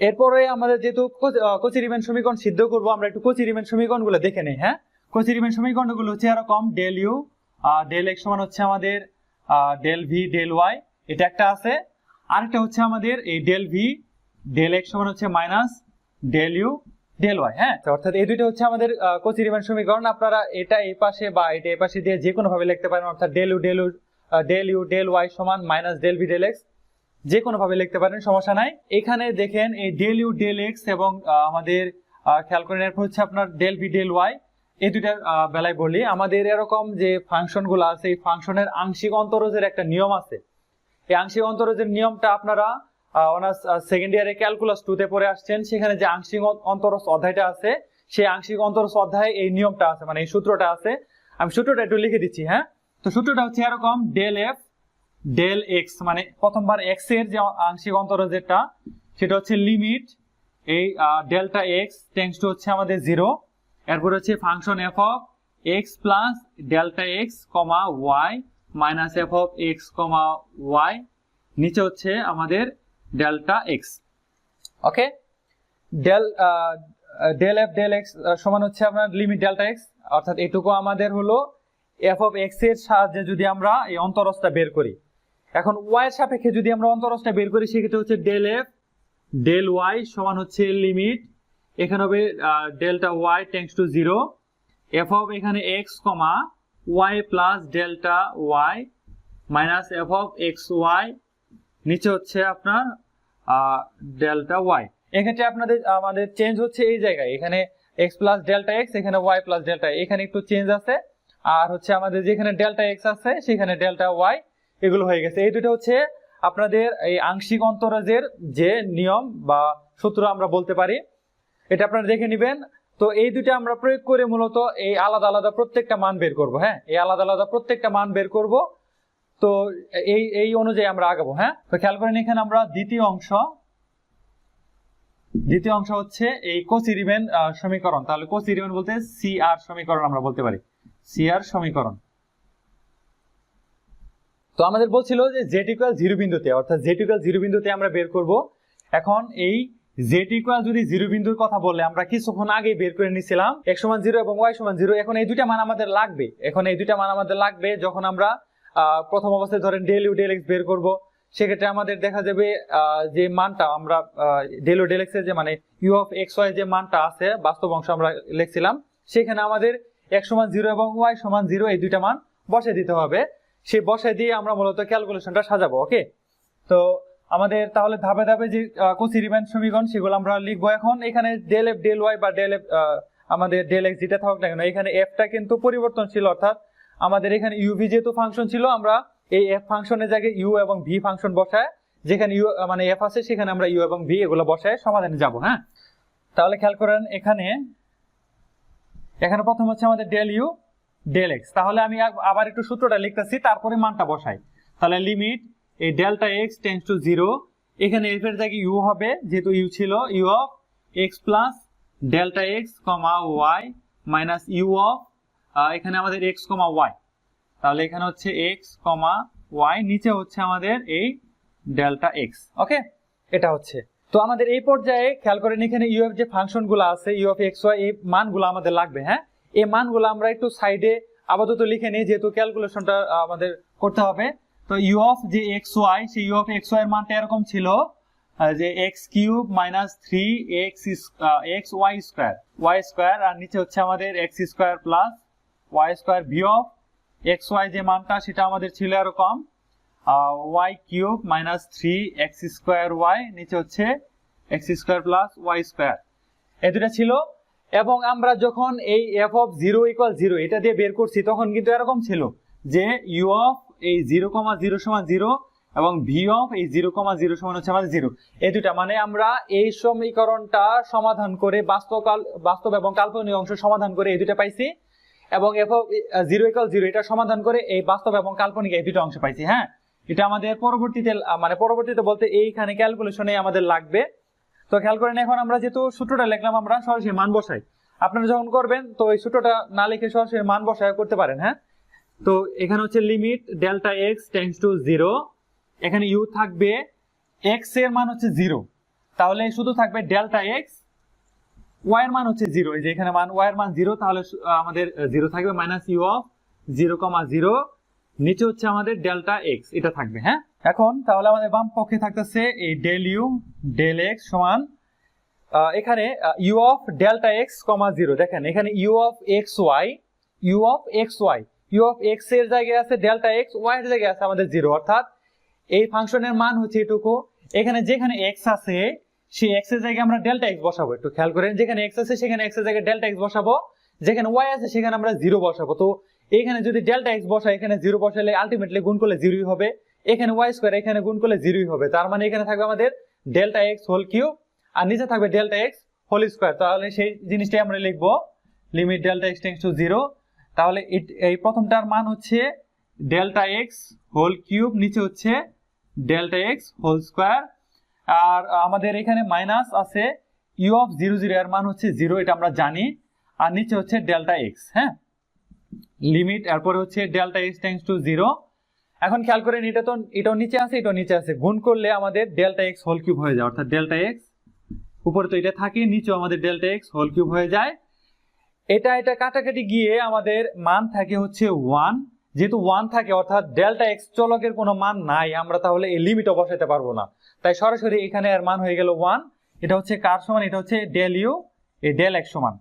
এরপরে আমাদের যেহেতু কচি রিমেন সমীকরণ সিদ্ধ করব, আমরা একটু কচি রিমেন সমীকরণগুলো দেখে নেই। হ্যাঁ, কচি রিমেন সমীকরণগুলো হচ্ছে এরকম, ডেল ইউ ডেল এক্স সমান হচ্ছে আমাদের ডেল ভি ডেল ওয়াই, এটা একটা আছে। আরেকটা হচ্ছে আমাদের এই ডেল ভি ডেল এক্স সমান হচ্ছে minus del U del Y. হ্যাঁ, অর্থাৎ এই দুইটা হচ্ছে আমাদের কচি রিমেন সমীকরণ। আপনারা এটা এই পাশে বা এটা এই পাশে দিয়ে যে কোনো ভাবে লিখতে পারেন, অর্থাৎ ডেল ইউ ডেল ওয়াই সমান minus del V del X, যে কোনো ভাবে লিখতে পারেন, সমস্যা নাই। এখানে দেখেন এই ডেল ইউ ডেল এক্স এবং আমাদের খেয়াল করেন এরপর হচ্ছে আপনার ডেল ভি ডেল ওয়াই, এই দুইটার বেলায় বলি আমাদের এরকম যে ফাংশন গুলো আছে, এই ফাংশনের আংশিক অন্তরজের একটা নিয়ম আছে। এই আংশিক অন্তরজের নিয়মটা আপনারা অনার্স সেকেন্ড ইয়ারে ক্যালকুলাস 2 তে পড়ে আসছেন। সেখানে যে আংশিক অন্তরজ অধ্যায়টা আছে, সেই আংশিক অন্তরজ অধ্যায়ে এই নিয়মটা আছে, মানে এই সূত্রটা আছে। আমি সূত্রটা একটু লিখে দিচ্ছি। হ্যাঁ, তো সূত্রটা হচ্ছে এরকম, ডেল এফ ডেল এক্স, মানে প্রথমবার এক্স এর যে আংশিক অন্তরজ যেটা, সেটা হচ্ছে লিমিট এই ডেল্টা এক্স টেন্ডস টু হচ্ছে আমাদের 0, এরপর হচ্ছে function F of X plus delta X comma Y minus F of X comma Y, নিচে হচ্ছে আমাদের delta X. Okay, del F del X সমান হচ্ছে আপনার লিমিট ডেল্টা এক্স, অর্থাৎ এটুকু আমাদের হলো এফ অফ এক্স এর সাহায্যে যদি আমরা এই অন্তরজটা বের করি। এখন ওয়াই এর সাপেক্ষে যদি আমরা অন্তরজটা বের করি, সেক্ষেত্রে হচ্ছে ডেল এফ ডেল ওয়াই সমান হচ্ছে লিমিট, এখানে হবে delta Y tends to 0, F of এখানে X comma Y plus delta Y minus F of X Y, নিচে হচ্ছে আপনার ডেল্টা ওয়াই। এক্ষেত্রে আমাদের চেঞ্জ হচ্ছে এই জায়গায়, এখানে এক্স প্লাস ডেল্টা এক্স, এখানে ওয়াই প্লাস ডেল্টা, এখানে একটু চেঞ্জ আছে। আর হচ্ছে আমাদের যেখানে ডেল্টা এক্স আছে সেখানে ডেল্টা ওয়াই, এগুলো হয়ে গেছে। এই দুটো হচ্ছে আপনাদের এই আংশিক অন্তরজের যে নিয়ম বা সূত্র আমরা বলতে পারি, এটা আপনারা দেখে নেবেন। তো এই দুটো আমরা প্রয়োগ করে মূলত এই আলাদা আলাদা প্রত্যেকটা মান বের করব। হ্যাঁ, এই আলাদা আলাদা প্রত্যেকটা মান বের করব। তো এই অনুযায়ী আমরা আগাবো। হ্যাঁ, তো খেয়াল করেন এখানে আমরা দ্বিতীয় অংশ হচ্ছে এই কচি রিমেন সমীকরণ। তাহলে কচি রিমেন বলতে সিআর সমীকরণ আমরা বলতে পারি, সিআর সমীকরণ। তো আমাদের বলছিল যে জেড ইকুয়াল 0 বিন্দুতে, অর্থাৎ জেড ইকুয়াল 0 বিন্দুতে আমরা বের করব। এখন এই জেড ইকুয়াল যদি 0 বিন্দুর কথা বললে, আমরা কিছুক্ষণ আগে বের করে নিয়েছিলাম x সমান 0 এবং y সমান 0। এখন এই দুইটা মান আমাদের লাগবে, যখন আমরা প্রথম অবস্থায় ধরেন ডেল ইউ ডেল এক্স বের করব। সেক্ষেত্রে আমাদের দেখা যাবে যে মানটা আমরা ডেল ইউ ডেল এক্স এর যে মানে ইউ অফ এক্স ওয়াই যে মানটা আছে বাস্তব অংশ আমরা লিখছিলাম, সেখানে আমাদের x সমান 0 এবং y সমান 0 এই দুইটা মান বসিয়ে দিতে হবে। সেই বসায় দিয়ে আমরা মূলত ক্যালকুলেশনটা সাজাবো। ওকে, তো আমাদের তাহলে ধাপে ধাপে যে কচি রিমেন সমীকরণ সেগুলো আমরা লিখবো। এখন এখানে ডেল এফ ডেল ওয়াই বা ডেল এফ আমাদের ডেল এক্স যেটা থাকুক না কেন, এখানে এফটা কিন্তু পরিবর্তনশীল, অর্থাৎ আমাদের এখানে ইউভি যেহেতু ফাংশন ছিল, আমরা এই এফ ফাংশনের জায়গায় ইউ এবং ভি ফাংশন বসায়, যেখানে ইউ মানে এফ আছে সেখানে আমরা ইউ এবং ভি এগুলো বসায় সমাধানে যাব। হ্যাঁ, তাহলে খেয়াল করেন এখানে প্রথম হচ্ছে আমাদের ডেল ইউ ডেল এক্স। তাহলে আমি আবার একটু সূত্রটা লিখতেছি, তারপরে মানটা বসাই। তাহলে লিমিট এই ডেল্টা এক্স টেন্ডস টু 0, এখানে এফ এর জায়গায় ইউ হবে, যেহেতু ইউ ছিল, U of X plus delta X comma Y minus U of এখানে আমাদের এক্স কমা ওয়াই। তাহলে এখানে হচ্ছে এক্স কমা ওয়াই, নিচে হচ্ছে আমাদের এই ডেল্টা এক্স। ওকে, এটা হচ্ছে। তো আমাদের এই পর্যায়ে খেয়াল করেন এখানে ইউ এফ যে ফাংশন গুলো আছে, ইউ অফ এক্স ওয়াই, এই মানগুলো আমাদের লাগবে। হ্যাঁ, এই মানগুলো আমরা একটু সাইডে আপাতত লিখে নিই, যেহেতু ক্যালকুলেশনটা আমাদের করতে হবে। তো ইউ অফ যে এক্স ওয়াই, সেই ইউ অফ এক্স ওয়াই এর মানটা এরকম ছিল যে X cube minus 3 Y square, আর নিচে হচ্ছে আমাদের X square plus Y square. V of X Y যে মানটা সেটা আমাদের ছিল এরকম Y cube minus 3x square Y, নিচে হচ্ছে X square plus Y square, এই দুটা ছিল। এবং আমরা যখন এই এফ অফ 0 ইকুয়াল 0 এটা দিয়ে বের করছি, তখন কিন্তু এরকম ছিল যে ইউ অফ এই 0,0 সমান 0 এবং ভি অফ এই 0,0 সমান হচ্ছে আমাদের 0। এই দুটা মানে আমরা এই সমীকরণটা সমাধান করে বাস্তব এবং কাল্পনিক অংশ সমাধান করে এই দুটা পাইছি, এবং এফ অফ 0 ইকুয়াল 0 এটা সমাধান করে এই বাস্তব এবং কাল্পনিক এই দুটো অংশ পাইছি। হ্যাঁ, এটা আমাদের পরবর্তীতে বলতে এইখানে ক্যালকুলেশনে আমাদের লাগবে। তো খেয়াল করেন এখন আমরা যেহেতু সূত্রটা লিখলাম, আমরা সরাসরি মান বসাই। আপনারা যখন করবেন তো এই সূত্রটা না লিখে সরাসরি মান বসায় করতে পারেন। হ্যাঁ, তো এখানে হচ্ছে limit delta x tends to 0, এখানে ইউ থাকবে, এক্স এর মান হচ্ছে 0, তাহলে শুধু থাকবে ডেল্টা এক্স, ওয়াই এর মান হচ্ছে 0, এই যে এখানে মান ওয়াই এর মান 0, তাহলে আমাদের 0 থাকবে মাইনাস ইউ অফ 0,0, নিচে হচ্ছে আমাদের ডেল্টা এক্স, এটা থাকবে। হ্যাঁ, এখন তাহলে আমাদের বাম পক্ষে থাকতেছে এই ডেল ইউ ডেল এক্স সমান এখানে U of delta X comma 0, দেখেন এখানে U of X Y, U of X Y, U of X এর জায়গায় আছে ডেল্টা এক্স, ওয়াই এর জায়গায় আছে আমাদের 0, অর্থাৎ এই ফাংশনের মান হচ্ছে এটুকু। এখানে যেখানে এক্স আছে সেই এক্স এর জায়গায় আমরা ডেল্টা এক্স বসাবো, একটু খেয়াল করেন, যেখানে এক্স আছে সেখানে এক্স এর জায়গায় ডেল্টা এক্স বসাবো, যেখানে ওয়াই আছে সেখানে আমরা 0 বসাবো। তো এখানে যদি ডেল্টা এক্স বসাই, এখানে 0 বসালে আলটিমেটলি গুণ করলে 0ই হবে, এখানে ওয়াই স্কয়ার এখানে গুণ করলে 0ই হবে, তার মানে এখানে থাকবে আমাদের ডেল্টা এক্স হোল কিউব আর নিচে থাকবে ডেল্টা এক্স হোল স্কয়ার। তাহলে সেই জিনিসটাই আমরা লিখবো limit delta x tends to 0। তাহলে এই প্রথমটার মান হচ্ছে ডেল্টা এক্স হোল কিউব, নিচে হচ্ছে ডেল্টা এক্স হোল স্কয়ার, আর আমাদের এখানে মাইনাস আছে ইউ অফ 0,0 এর মান হচ্ছে 0, এটা আমরা জানি, আর নিচে হচ্ছে ডেল্টা এক্স। হ্যাঁ, লিমিট এরপরে হচ্ছে ডেল্টা এক্স টেন্ডস টু 0। এখন খেয়াল করেন এটাও নিচে আছে, এটাও নিচে আছে, গুণ করলে আমাদের ডেল্টা এক্স হোল কিউব হয়ে যায়, অর্থাৎ ডেল্টা এক্স উপরে তো এটা থাকে, নিচেও আমাদের ডেল্টা এক্স হোল কিউব হয়ে যায়। এটা কাটাকাটি গিয়ে আমাদের মান থাকে হচ্ছে 1, যেহেতু 1 থাকে অর্থাৎ ডেল্টা এক্স চলকের কোনো মান নাই, আমরা তাহলে এই লিমিটও বসাতে পারবো না, তাই সরাসরি এখানে এর মান হয়ে গেল 1। এটা হচ্ছে কার সমান, এটা হচ্ছে ডেল ইউ এই ডেল এক্স সমান,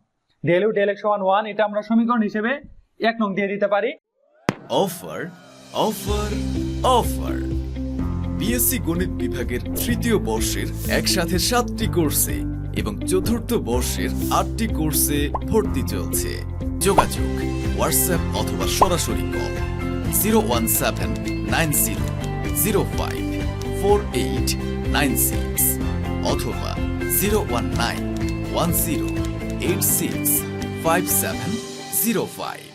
ডেল ইউ ডেল এক্স সমান 1, এটা আমরা সমীকরণ হিসেবে 1 নং দিয়ে দিতে পারি। অফার অফার অফার বিএসসি গণিত বিভাগের তৃতীয় বর্ষের একসাথে 7টি কোর্সে এবং চতুর্থ বর্ষের 8টি কোর্সে ভর্তি চলছে। যোগাযোগ হোয়াটসঅ্যাপ অথবা সরাসরি কল 01790504896 অথবা 01910865705।